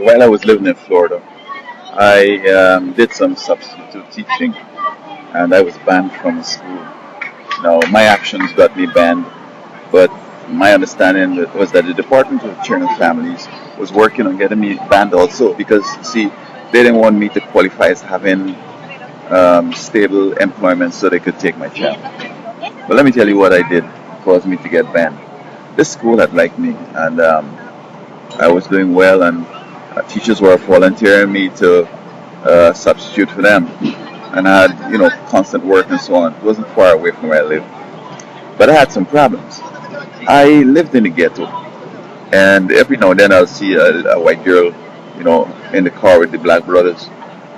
While I was living in Florida, I did some substitute teaching and I was banned from school. Now, my actions got me banned, but my understanding was that the Department of Children and Families was working on getting me banned also because, see, they didn't want me to qualify as having stable employment so they could take my child. But let me tell you what I did caused me to get banned. This school had liked me, and I was doing well, and teachers were volunteering me to substitute for them, and I had constant work and so on. It wasn't far away from where I lived, but I had some problems. I lived in the ghetto, and every now and then I'll see a white girl, in the car with the black brothers,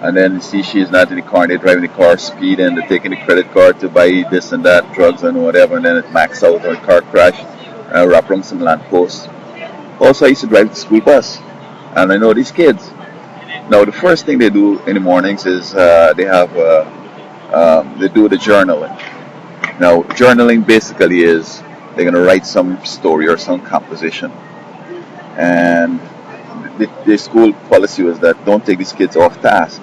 and then see she's not in the car, and they're driving the car speeding, they're taking the credit card to buy this and that, drugs and whatever, and then it max out or a car crash, wrap around some lampposts. Also, I used to drive the school bus, and I know these kids. Now, the first thing they do in the mornings is they do the journaling. Now, journaling basically is they're going to write some story or some composition, and the school policy was that don't take these kids off task.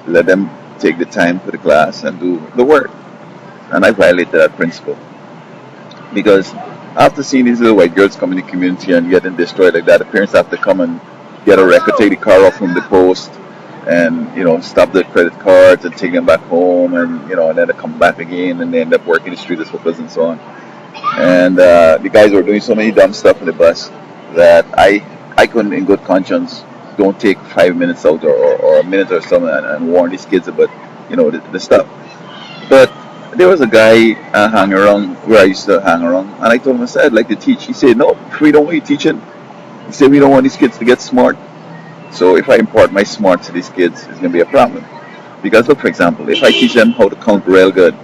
Let them take the time for the class and do the work. And I violated that principle because after seeing these little white girls come in the community and getting destroyed like that, the parents have to come and get a record, take the car off from the post, and stop the credit cards and take them back home, and then they come back again and they end up working the street as hookers and so on. And the guys were doing so many dumb stuff in the bus that I couldn't, in good conscience, don't take 5 minutes out or a minute or something and warn these kids about the stuff. But there was a guy hanging around where I used to hang around, and I told him, I said, I'd like to teach. He said, no, we don't want you teaching. He said, we don't want these kids to get smart. So if I import my smart to these kids, it's going to be a problem. Because look, for example, if I teach them how to count real good,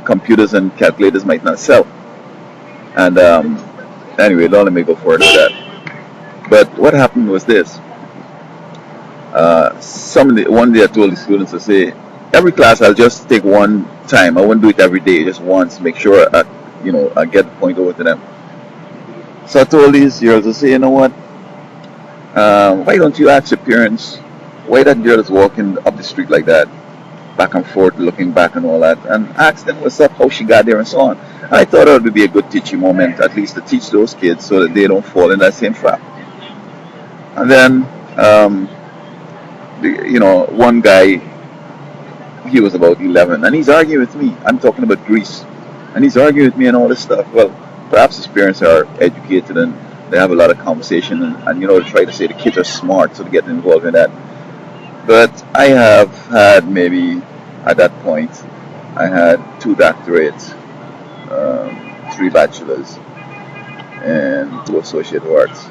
computers and calculators might not sell. And anyway, don't let me go further with that. But what happened was this. One day I told the students to say, every class I'll just take one time. I won't do it every day, just once, make sure I get the point over to them. So I told these girls to say, you know what? Why don't you ask your parents why that girl is walking up the street like that, back and forth, looking back and all that, and ask them what's up, how she got there and so on. And I thought it would be a good teaching moment, at least to teach those kids so that they don't fall in that same trap. And then, one guy, he was about 11, and he's arguing with me. I'm talking about Greece, and he's arguing with me and all this stuff. Well, perhaps his parents are educated and they have a lot of conversation, and they try to say the kids are smart, so they get involved in that. But I have had maybe, at that point, I had 2 doctorates, 3 bachelors, and 2 associate arts.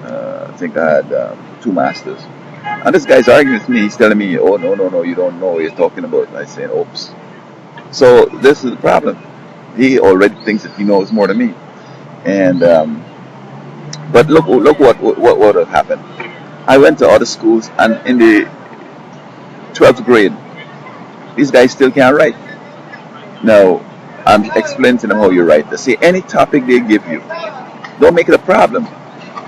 I think I had 2 masters. And this guy's arguing with me. He's telling me, oh, no, you don't know what you're talking about. I say, oops. So this is the problem. He already thinks that he knows more than me. And but look what had happened. I went to other schools, and in the 12th grade, these guys still can't write. Now, I'm explaining to them how you write. They say any topic they give you, don't make it a problem.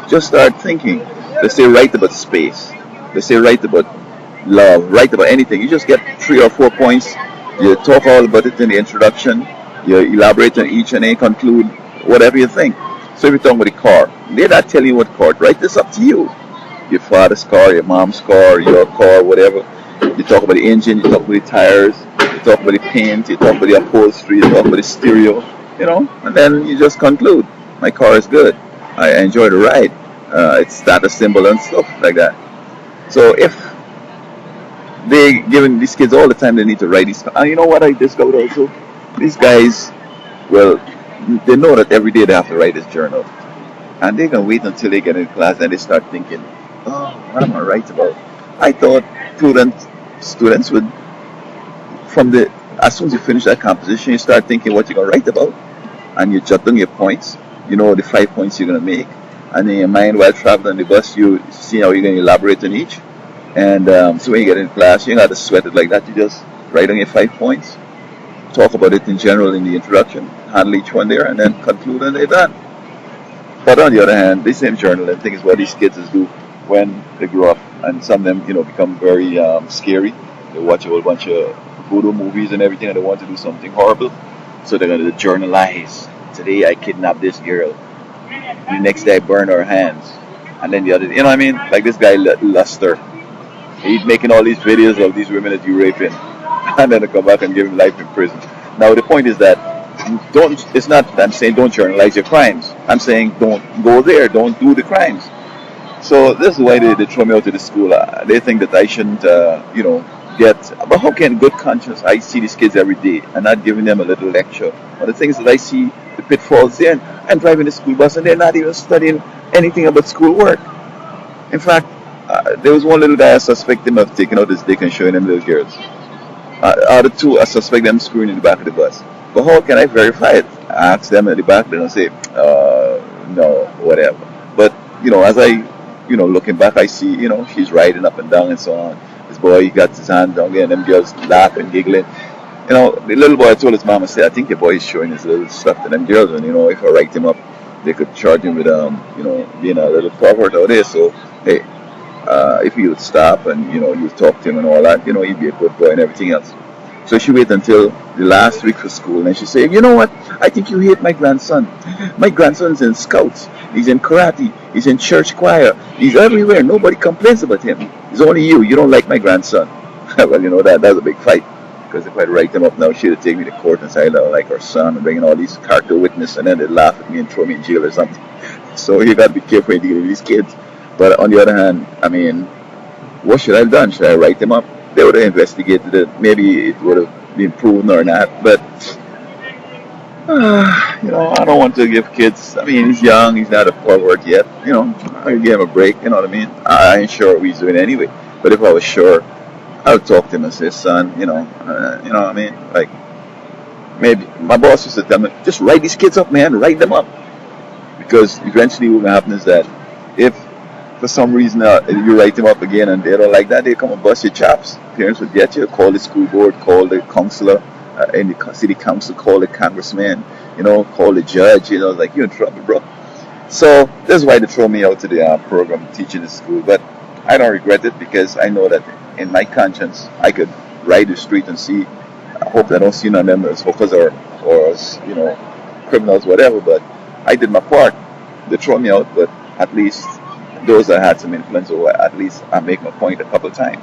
Just start thinking. They say write about space. They say write about love. Write about anything. You just get 3 or 4 points. You talk all about it in the introduction. You elaborate on each and then conclude whatever you think. So if you're talking about the car, they're not telling you what car. Write this up to you. Your father's car, your mom's car, your car, whatever. You talk about the engine, you talk about the tires, you talk about the paint, you talk about the upholstery, you talk about the stereo, and then you just conclude. My car is good. I enjoy the ride. It's status symbol and stuff like that. So if they giving these kids all the time they need to write these, and you know what I discovered also? These guys, well, they know that every day they have to write this journal, and they can wait until they get in class and they start thinking, oh, what am I write about? I thought students would, as soon as you finish that composition, you start thinking what you're gonna write about, and you jot down your points. The 5 points you're gonna make, and in your mind while traveling on the bus, you see how you're gonna elaborate on each. And so when you get in class, you don't have to sweat it like that. You just write on your 5 points, talk about it in general in the introduction, handle each one there, and then conclude and they're done. But on the other hand, this same journaling thing is what these kids do. when they grow up, and some of them, become very scary. They watch a whole bunch of voodoo movies and everything, and they want to do something horrible. So they're going to journalize. Today I kidnapped this girl. The next day I burn her hands. And then the other, you know what I mean? Like this guy, Luster. He's making all these videos of these women that you raping. And then they come back and give him life in prison. Now the point is that it's not that I'm saying don't journalize your crimes. I'm saying don't go there, don't do the crimes. So this is why they throw me out of the school. They think that I shouldn't, get. But how can good conscience? I see these kids every day and not giving them a little lecture. But the thing is that I see the pitfalls there. And I'm driving the school bus and they're not even studying anything about school work. In fact, there was one little guy I suspect him of taking out his dick and showing them little girls. Out of two, I suspect them screwing in the back of the bus. But how can I verify it? I ask them at the back, they don't say, no, whatever. But, as I looking back, I see, she's riding up and down and so on. This boy, he got his hand down there, and them girls laughing, giggling. The little boy told his mama, said, I think your boy is showing his little stuff to them girls, and, if I write him up, they could charge him with, being a little pervert out there. So, hey, if he would stop and, you would talk to him and all that, he'd be a good boy and everything else. So she waited until the last week for school, and she said, you know what? I think you hate my grandson. My grandson's in scouts. He's in karate. He's in church choir. He's everywhere. Nobody complains about him. It's only you. You don't like my grandson. Well, that was a big fight. Because if I'd write them up now, she'd take me to court and say I don't like her son and bring in all these character witnesses, and then they'd laugh at me and throw me in jail or something. So you got to be careful when dealing with these kids. But on the other hand, I mean, what should I have done? Should I write them up? They would have investigated it. Maybe it would have been proven or not. But, I don't want to give kids, I mean, he's young. He's not a pervert yet. I give him a break. You know what I mean? I ain't sure what he's doing anyway. But if I was sure, I would talk to him and say, son, you know what I mean? Like, maybe my boss used to tell me, just write these kids up, man. Write them up. Because eventually what will happen is that if for some reason you write them up again and they don't like that, they come and bust your chops. Parents would get you, call the school board, call the counselor in the city council, call the congressman, call the judge. Like, you're in trouble, bro. So that's why they throw me out to the program teaching in school. But I don't regret it because I know that in my conscience I could ride the street and see. I hope I don't see none of them as hookers or as, criminals, whatever. But I did my part. They throw me out, but at least those that had some influence, or at least I make my point a couple of times.